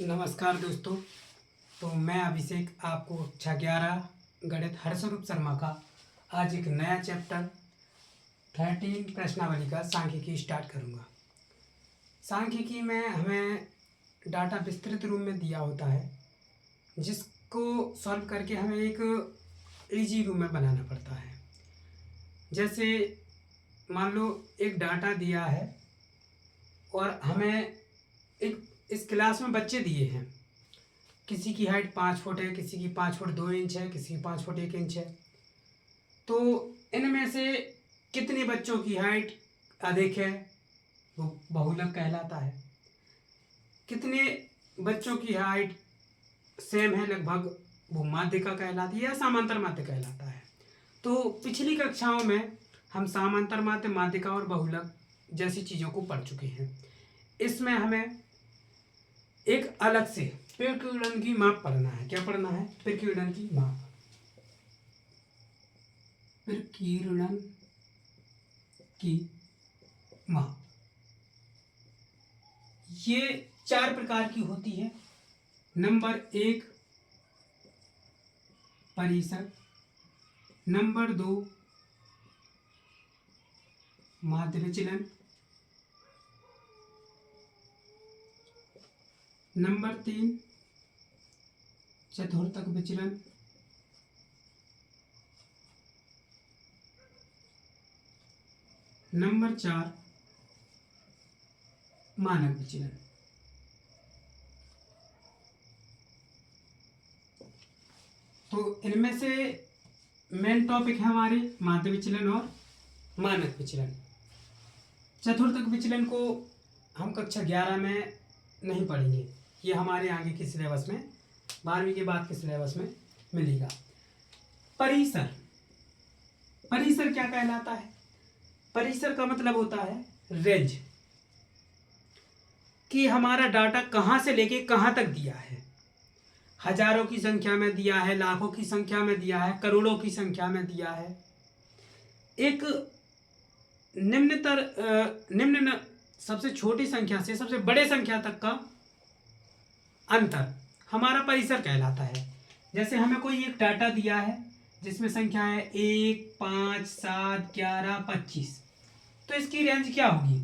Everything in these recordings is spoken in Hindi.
नमस्कार दोस्तों। तो मैं अभिषेक आपको कक्षा 11 गणित हर्षरूप शर्मा का आज एक नया चैप्टर 13 प्रश्नावली का सांख्यिकी स्टार्ट करूंगा। सांख्यिकी में हमें डाटा विस्तृत रूप में दिया होता है, जिसको सॉल्व करके हमें एक इजी रूप में बनाना पड़ता है। जैसे मान लो एक डाटा दिया है और हमें एक इस क्लास में बच्चे दिए हैं। किसी की हाइट 5 फुट है, किसी की 5 फुट 2 इंच है, किसी की 5 फुट 1 इंच है। तो इनमें से कितने बच्चों की हाइट अधिक है वो बहुलक कहलाता है। कितने बच्चों की हाइट सेम है लगभग वो माध्यिका कहलाती है या समांतर माध्य कहलाता है। तो पिछली कक्षाओं में हम समांतर माध्य, माध्यिका और बहुलक जैसी चीज़ों को पढ़ चुके हैं। इसमें हमें एक अलग से प्रकीर्णन की माप पढ़ना है। क्या पढ़ना है? प्रकीर्णन की माप। प्रकीर्णन की माप ये 4 प्रकार की होती है। नंबर 1 परिसर, नंबर 2 माध्य विचलन, नंबर 3 चतुर्थक विचलन, नंबर 4 मानक विचलन। तो इनमें से मेन टॉपिक है हमारे माध्य विचलन और मानक विचलन। चतुर्थक विचलन को हम कक्षा 11 में नहीं पढ़ेंगे, ये हमारे आगे के सिलेबस में 12वीं के बाद के सिलेबस में मिलेगा। परिसर, परिसर क्या कहलाता है? परिसर का मतलब होता है रेंज, कि हमारा डाटा कहाँ से लेके कहाँ तक दिया है। हजारों की संख्या में दिया है, लाखों की संख्या में दिया है, करोड़ों की संख्या में दिया है। एक निम्न सबसे छोटी संख्या से सबसे बड़े संख्या तक का अंतर हमारा परिसर कहलाता है। जैसे हमें कोई एक डाटा दिया है जिसमें संख्या है 1, 5, 7, 11, 25, तो इसकी रेंज क्या होगी?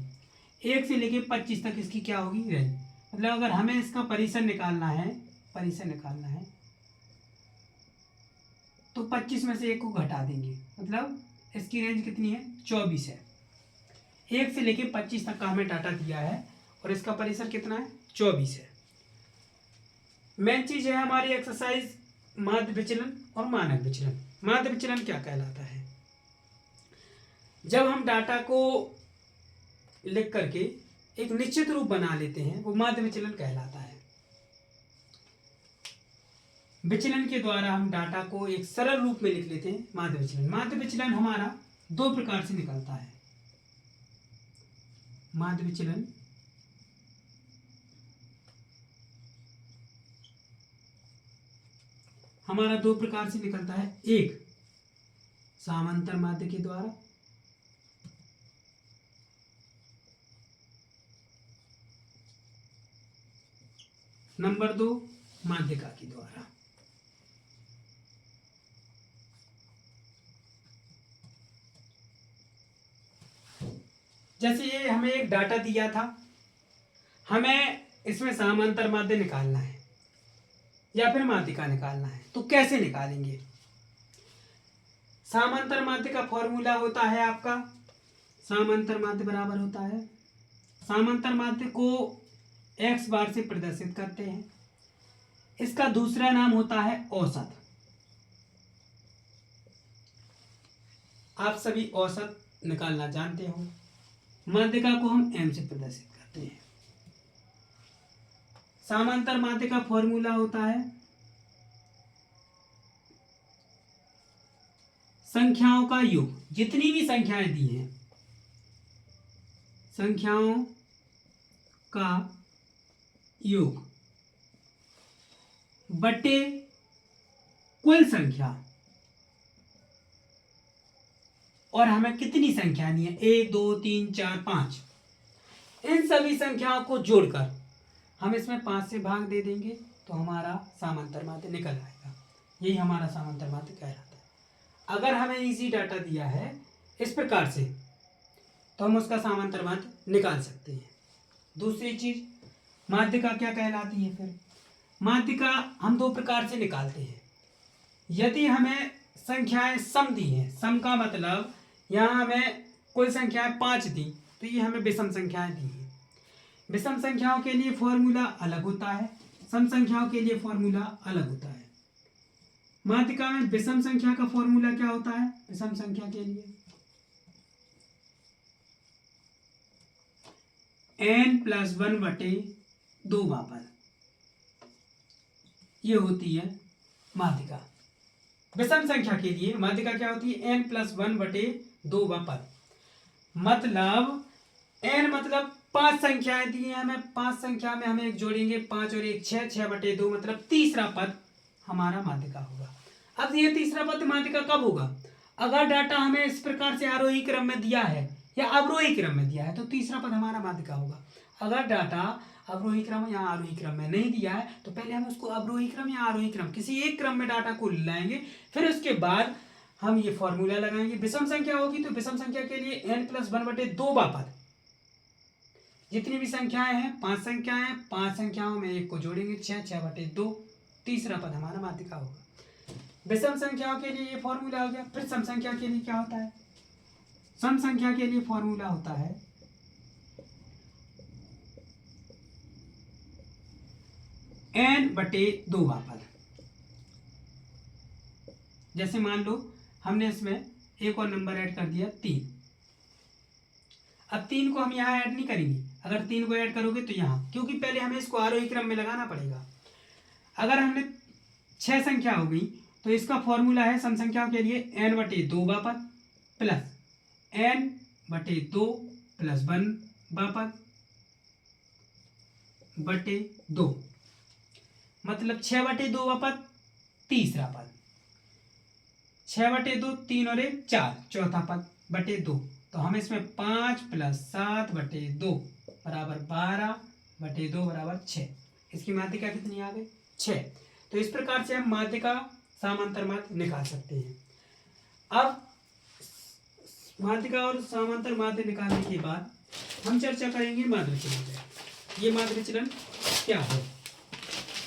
1 से लेके 25 तक इसकी क्या होगी? रेंज। मतलब अगर हमें इसका परिसर निकालना है, तो 25 में से 1 को घटा देंगे, मतलब इसकी रेंज कितनी है? 24 है। 1 से लेके 25 तक का हमें डाटा दिया है और इसका परिसर कितना है? 24 है। मेन चीज है हमारी एक्सरसाइज माध्य विचलन और मानक विचलन। माध्य विचलन क्या कहलाता है? जब हम डाटा को लिख करके एक निश्चित रूप बना लेते हैं, वो माध्य विचलन कहलाता है। विचलन के द्वारा हम डाटा को एक सरल रूप में लिख लेते हैं, माध्य विचलन। माध्य विचलन हमारा 2 प्रकार से निकलता है। माध्य विचलन हमारा 2 प्रकार से निकलता है। एक समांतर माध्य के द्वारा, नंबर 2 माध्यिका के द्वारा। जैसे ये हमें एक डाटा दिया था, हमें इसमें समांतर माध्य निकालना है या फिर माध्यिका निकालना है, तो कैसे निकालेंगे? समांतर माध्य का फॉर्मूला होता है आपका, समांतर माध्य बराबर होता है, समांतर माध्य को x बार से प्रदर्शित करते हैं। इसका दूसरा नाम होता है औसत। आप सभी औसत निकालना जानते हो। माध्यिका को हम m से प्रदर्शित करते हैं। समांतर माध्य का फॉर्मूला होता है संख्याओं का योग। जितनी भी संख्याएं दी हैं, संख्याओं का योग बटे कुल संख्या। और हमें कितनी संख्या दी है? 1, 2, 3, 4, 5। इन सभी संख्याओं को जोड़कर हम इसमें 5 से भाग दे देंगे तो हमारा समांतर माध्य निकल आएगा। यही हमारा समांतर माध्य कह रहा था। अगर हमें इजी डाटा दिया है इस प्रकार से तो हम उसका समांतर माध्य निकाल सकते हैं। दूसरी चीज माध्यिका क्या कहलाती है? फिर माध्यिका हम दो प्रकार से निकालते हैं। यदि हमें संख्याएं सम दी हैं, सम का मतलब यहाँ हमें कोई संख्याएं 5 दी तो ये हमें विषम संख्याएं दी हैं। विषम संख्याओं के लिए फॉर्मूला अलग होता है, सम संख्याओं के लिए फॉर्मूला अलग होता है। माध्यिका में विषम संख्या का फॉर्मूला क्या होता है? विषम संख्या के लिए n+1/2 मापन, ये होती है माध्यिका। विषम संख्या के लिए माध्यिका क्या होती है? n+1/2 मापन। मतलब n मतलब 5 संख्याएं दी हैं हमें, 5 संख्या में हमें एक जोड़ेंगे 5 और 1 6, 6/2 मतलब तीसरा पद हमारा माध्यिका होगा। अब ये तीसरा पद माध्यिका कब होगा? अगर डाटा हमें इस प्रकार से आरोही क्रम में दिया है या अवरोही क्रम में दिया है तो तीसरा पद हमारा माध्यिका होगा। अगर डाटा अवरोही क्रम या आरोही क्रम में नहीं दिया है तो पहले हम उसको अवरोही क्रम या आरोही क्रम किसी एक क्रम में डाटा को लाएंगे, फिर उसके बाद हम ये फॉर्मूला लगाएंगे। विषम संख्या होगी तो विषम संख्या के लिए n+1/2 पद, जितनी भी संख्याएं हैं 5 संख्याएं हैं, 5 संख्याओं में एक को जोड़ेंगे 6, 6/2, तीसरा पद हमारा माध्यिका होगा। विषम संख्याओं के लिए ये फॉर्मूला हो गया। फिर सम संख्या के लिए क्या होता है? सम संख्या के लिए फॉर्मूला होता है n/2 पद। जैसे मान लो हमने इसमें एक और नंबर ऐड कर दिया 3। अब 3 को हम यहाँ ऐड नहीं करेंगे, अगर 3 को ऐड करोगे तो यहाँ, क्योंकि पहले हमें इसको आरोही क्रम में लगाना पड़ेगा। अगर हमने 6 संख्या हो गई तो इसका फॉर्मूला है सम संख्याओं के लिए n/2 पद प्लस n/2 प्लस 1 पद बटे 2, मतलब 6/2 पद तीसरा पद, 6/2 3 और 1 4 चौथा पद बटे 2। तो हम इसमें 5 + 7/2 बराबर 12/2 बराबर 6। इसकी माध्यिका कितनी आ गई? 6। तो इस प्रकार से हम माध्यिका समांतर माध्य निकाल सकते हैं। अब माध्यिका और समांतर माध्य निकालने के बाद हम चर्चा करेंगे माध्य विचलन पर। ये माध्य विचलन क्या है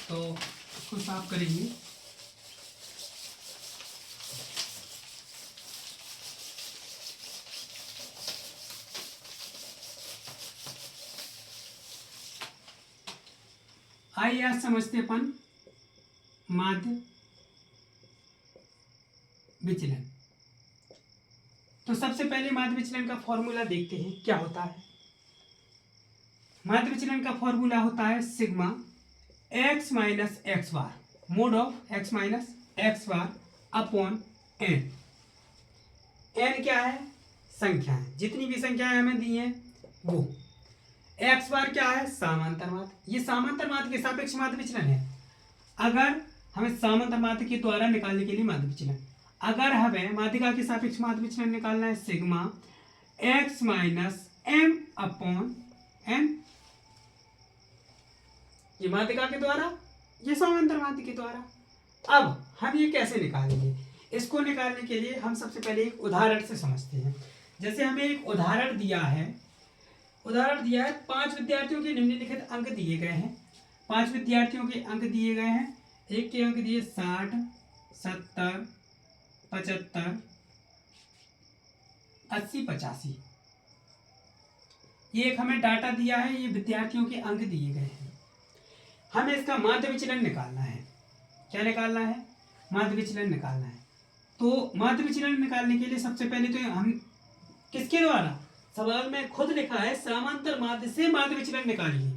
तो इसको साफ करेंगे। आइए आज समझते अपन माध्य विचलन। तो सबसे पहले माध्य विचलन का फॉर्मूला देखते हैं क्या होता है। माध्य विचलन का फॉर्मूला होता है sigma x minus x bar mode of x minus x bar upon n। n क्या है? संख्याएं, जितनी भी संख्याएं हमें दी हैं वो। x बार क्या है? समांतर माध्य। ये समांतर माध्य के सापेक्ष माध्य विचलन है। अगर हमें समांतर माध्य के द्वारा निकालने के लिए माध्य विचलन, अगर हमें माध्यिका के सापेक्ष माध्य विचलन निकालना है sigma x minus m upon n, ये माध्यिका के द्वारा, ये समांतर माध्य के द्वारा। अब हम ये कैसे निकालेंगे? इसको निकालने के लिए हम सबसे पहले एक उदाहरण से समझते हैं। जैसे हमें एक उदाहरण दिया है, 5 विद्यार्थियों के निम्नलिखित अंक दिए गए हैं। 5 विद्यार्थियों के अंक दिए गए हैं। एक के अंक दिए 60, 70, 75, 80, 85। ये एक हमें डाटा दिया है, ये विद्यार्थियों के अंक दिए गए हैं। हमें इसका माध्य विचलन निकालना है। क्या निकालना है? माध्य विचलन निकालना है। तो माध्य विचलन निकालने के लिए सबसे पहले तो हम किसके द्वारा, सवाल में खुद लिखा है समांतर माध्य से माध्य विचलन निकालिए।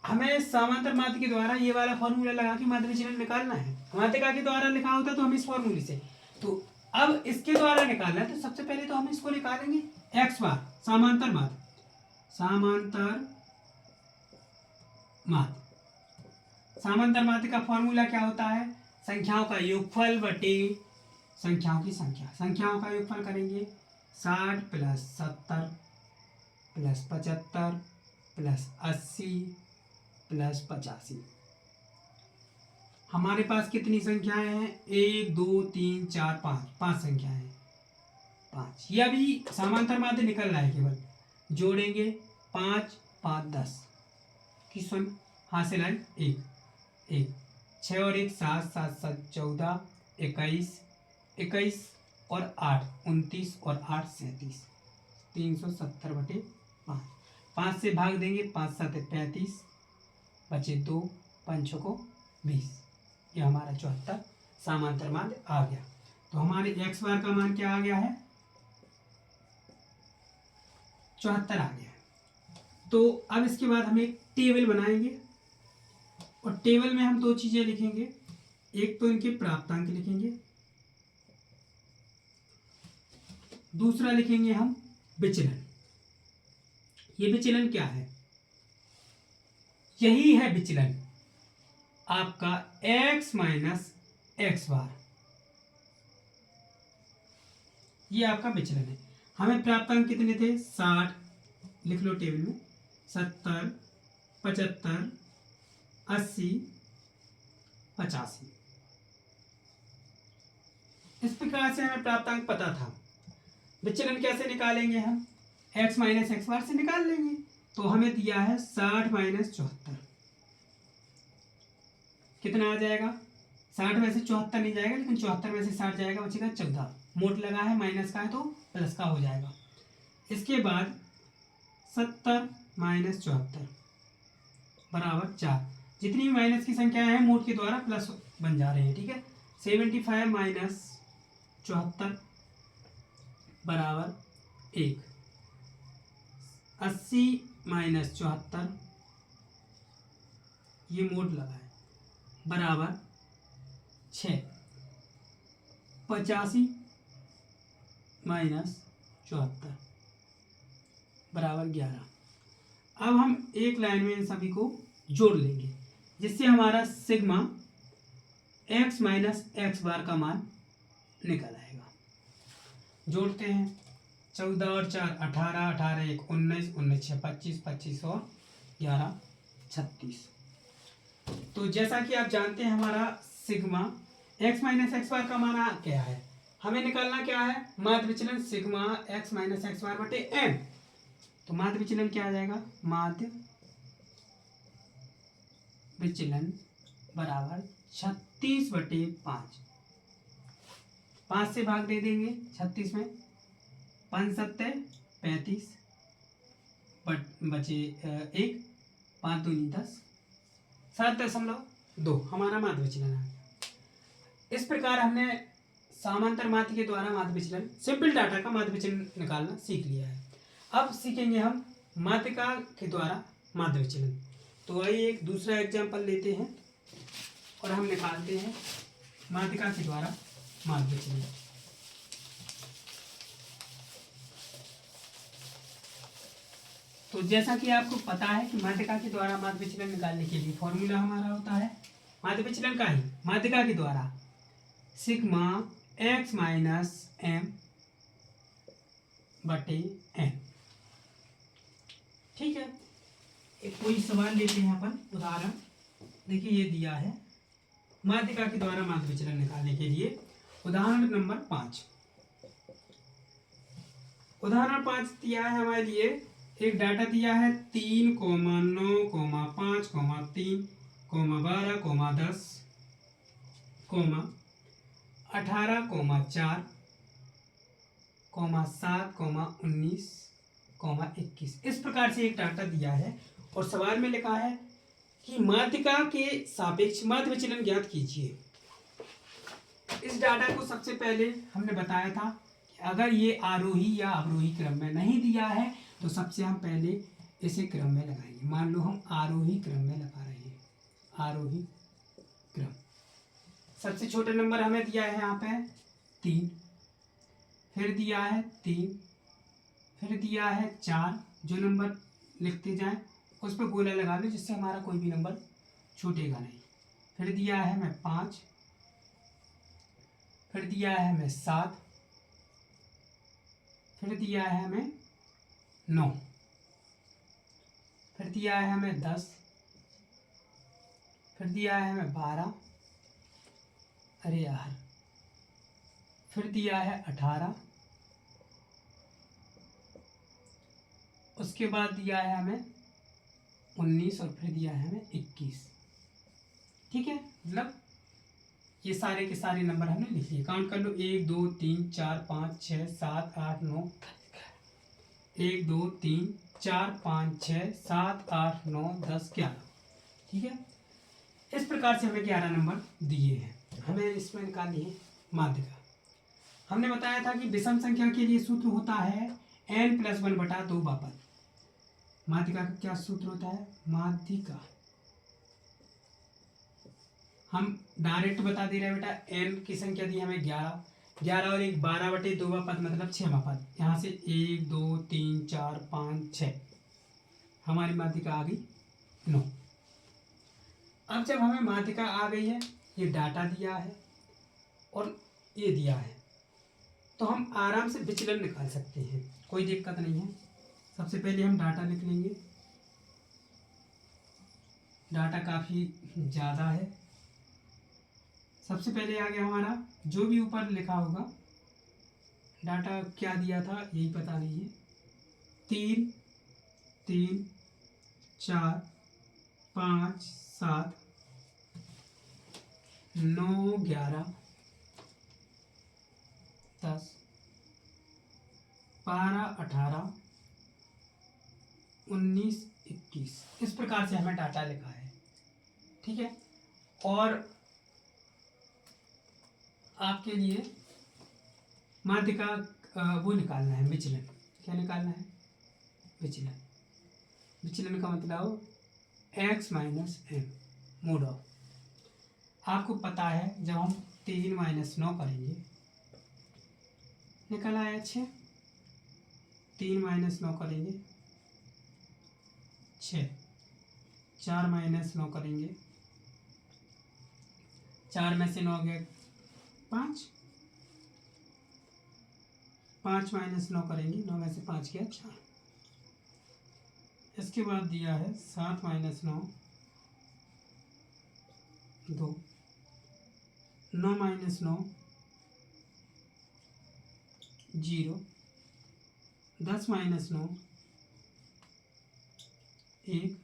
हमें समांतर माध्य के द्वारा ये वाला फॉर्मूला लगा के माध्य विचलन निकालना है। माध्यिका के द्वारा लिखा होता तो हम इस फॉर्मूले से, तो अब इसके द्वारा निकालना है तो सबसे पहले तो हम इसको निकालेंगे x बार समांतर माध्य, समांतर माध्य। समांतर माध्य का फॉर्मूला क्या होता है? संख्याओं का योगफल बटे संख्याओं की संख्या। संख्याओं का योगफल करेंगे 60 + 70 + 75 प्लस 80 प्लस 85। हमारे पास कितनी संख्याएं हैं? 1 2 3 4 5, 5 संख्याएं हैं। 5 ये अभी समांतर माध्य निकल रहा है, केवल जोड़ेंगे 5 5 10 की सुन हासिल है 1 1 6 और 1 7 7 7 14 21 21 और 8 29 और 8 37 370/5। 5 से भाग देंगे, 5 7 35, बचे 2, 5 6 को 20। ये हमारा 74 समांतर माध्य आ गया। तो हमारे x बार का मान क्या आ गया है? 74 आ गया है। तो अब इसके बाद हम एक टेबल बनाएंगे और टेबल में हम दो चीजें लिखेंगे। एक तो इनके प्राप्तांक लिखेंगे, दूसरा लिखेंगे हम विचलन। ये विचलन क्या है? यही है विचलन आपका x माइनस एक्स बार। ये आपका विचलन है। हमें प्राप्तांक कितने थे? 60, लिख लो टेबल में, 70 75 80 85। इस प्रकार से हमें प्राप्तांक पता था। विचलन कैसे निकालेंगे हम? x माइनस एक्स बार से निकाल लेंगे। तो हमें दिया है 60 माइनस 74, कितना आ जाएगा? 60 में से 74 नहीं जाएगा, लेकिन 74 में से 60 जाएगा, बचेगा 14। मोट लगा है, माइनस का है तो प्लस का हो जाएगा। इसके बाद 70 माइनस 74 बराबर 4। जितनी भी माइनस की संख्याएं हैं मोट के द्वारा प्लस बन जा रहे हैं, ठीक है। 75 माइनस 74 बराबर 1। 80 माइनस 74, ये मोड लगा है, बराबर 6। 85 माइनस 74 बराबर 11। अब हम एक लाइन में इन सभी को जोड़ लेंगे, जिससे हमारा सिग्मा x माइनस एक्स बार का मान निकल आएगा। जोड़ते हैं। 14 और 4 18, 18 1 19, 19 6 25, 25 और 11 36। तो जैसा कि आप जानते हैं हमारा सिग्मा x माइनस एक्स बार का मान क्या है? हमें निकालना क्या है? माध्य विचलन सिग्मा x माइनस एक्स बार बटे m। तो माध्य विचलन क्या आ जाएगा? माध्य विचलन बराबर 36/5। 5 से भाग दे देंगे 36 में, 5 7 35, बचे 1, 5 2 10, 7.2 हमारा माध्य विचलन है। इस प्रकार हमने समांतर माध्य के द्वारा माध्य विचलन, सिंपल डाटा का माध्य विचलन निकालना सीख लिया है। अब सीखेंगे हम माध्यिका के द्वारा माध्य विचलन। तो आइए एक दूसरा एग्जाम्पल लेते हैं और हम निकालते हैं माध्यिका के द्वारा माध्य विचलन। तो जैसा कि आपको पता है कि माध्यिका के द्वारा माध्य विचलन निकालने के लिए फॉर्मूला हमारा होता है माध्य विचलन का ही, माध्यिका के द्वारा सिग्मा x माइनस एम बटे n। ठीक है। एक कोई सवाल लेते हैं अपन, उदाहरण देखिए ये दिया है माध्यिका के द्वारा माध्य विचलन निकालने के लिए। उदाहरण नंबर 5। उदाहरण 5 दिया है हमारे लिए, एक डाटा दिया है 3, 9, 5, 3, 12, 10, 18, 4, 7, 19, 21। इस प्रकार से एक डाटा दिया है और सवाल में लिखा है कि माध्यिका के सापेक्ष माध्य विचलन ज्ञात कीजिए। इस डाटा को सबसे पहले हमने बताया था कि अगर ये आरोही या अवरोही क्रम में नहीं दिया है तो सबसे हम पहले इसे क्रम में लगाएंगे। मान लो हम आरोही क्रम में लगा रहे हैं, आरोही क्रम। सबसे छोटा नंबर हमें दिया है यहाँ पे 3, फिर दिया है 3, फिर दिया है 4। जो नंबर लिखते जाएं उस पर गोला लगा दो, जिससे हमारा कोई भी नंबर छूटेगा नहीं। फिर दिया है हमें 5, फिर दिया है हमें 7, फिर दिया है हमें 9, फिर फिर दिया है हमें 10, फिर दिया है हमें 12, अरे यार, फिर दिया है 18, उसके बाद दिया है हमें 19 और फिर दिया है हमें 21। ठीक है, मतलब ये सारे के सारे नंबर हमने लिख लिए। काउंट कर लो, 1 2 3 4 5 6 7 8 9, 1 2 3 4 5 6 7 8 9 10 11। ठीक है, इस प्रकार से हमें 11 नंबर दिए हैं। हमें इसमें निकालनी है माध्यिका। हमने बताया था कि विषम संख्या के लिए सूत्र होता है n+1/2 बापत। माध्यिका का क्या सूत्र होता है? माध्यिका हम डायरेक्ट बता दे रहे हैं बेटा, n की संख्या दी हमें 11, 11 और 1 12/2 बापत मतलब 6 बापत। यहाँ से 1 2 3 4 5 6, हमारी माध्यिका आ गई 9। अब जब हमें माध्यिका आ गई है, ये डाटा दिया है और ये दिया है, तो हम आराम से विचलन निकाल सकते हैं, कोई दिक्कत नहीं है। सबसे पहले हम डाटा लिख लेंगे। डाटा काफ़ी ज़्यादा है। सबसे पहले आ गया हमारा, जो भी ऊपर लिखा होगा, डाटा क्या दिया था यही पता नहीं है। 3 3 4 5 7 9 11 10 12 18 19 21, इस प्रकार से हमें डाटा लिखा है। ठीक है, और आपके लिए माध्यिका वो निकालना है विचलन। क्या निकालना है? विचलन। विचलन का मतलब x - m मोड ऑफ। आपको पता है जब हम 3 - 9 करेंगे, निकल आया 6, 3 - 9 करेंगे 6, 4 - 9 करेंगे, 4 में से 9 गए 5, 5 - 9 करेंगे, 9 में से 5 गया 4। इसके बाद दिया है 7 - 9 2, 9 - 9 0, 10 - 9 1,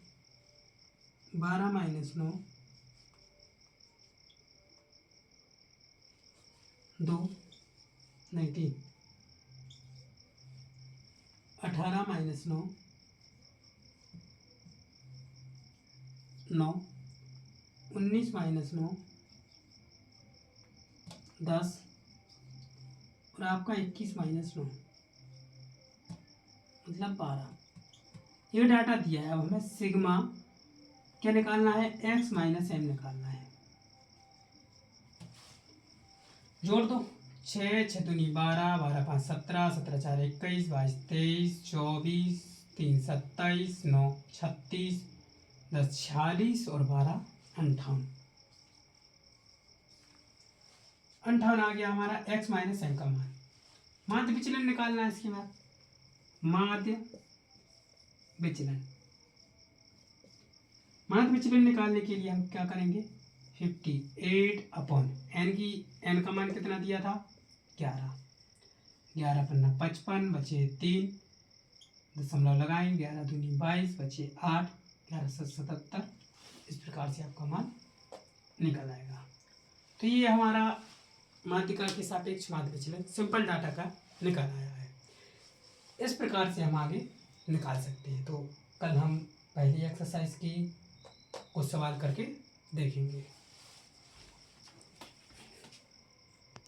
12 - 9 2 नहीं 3, 18 - 9 9, 19 - 9 10 और आपका 21 - 9 मतलब 12। ये डाटा दिया है। अब हमें सिग्मा क्या निकालना है? x - m निकालना है। जोड़ दो, 6 6 दूनी 12, 12 5 17, 17 4 21, 22 23, 24 3 27, 9 36, 10 46 और 12 58। 58 आ गया हमारा x - m का मान। माध्य विचलन निकालना है इसके बाद। माध्य विचलन, माध्य विचलन निकालने के लिए हम क्या करेंगे? 58/n की n का मान कितना दिया था? 11, 11 पन्ना 55, बचे 3, दशमलव लगाएं, 11 दूनी 22, बचे 8, 11 77। इस प्रकार से आपका मान निकल आएगा। तो ये हमारा माध्यिका के सापेक्ष माध्य विचलन सिंपल डाटा का निकल आया है। इस प्रकार से हम आगे निकाल सकते हैं। तो कल हम पहली एक्सरसाइज की कुछ सवाल करके देखेंगे।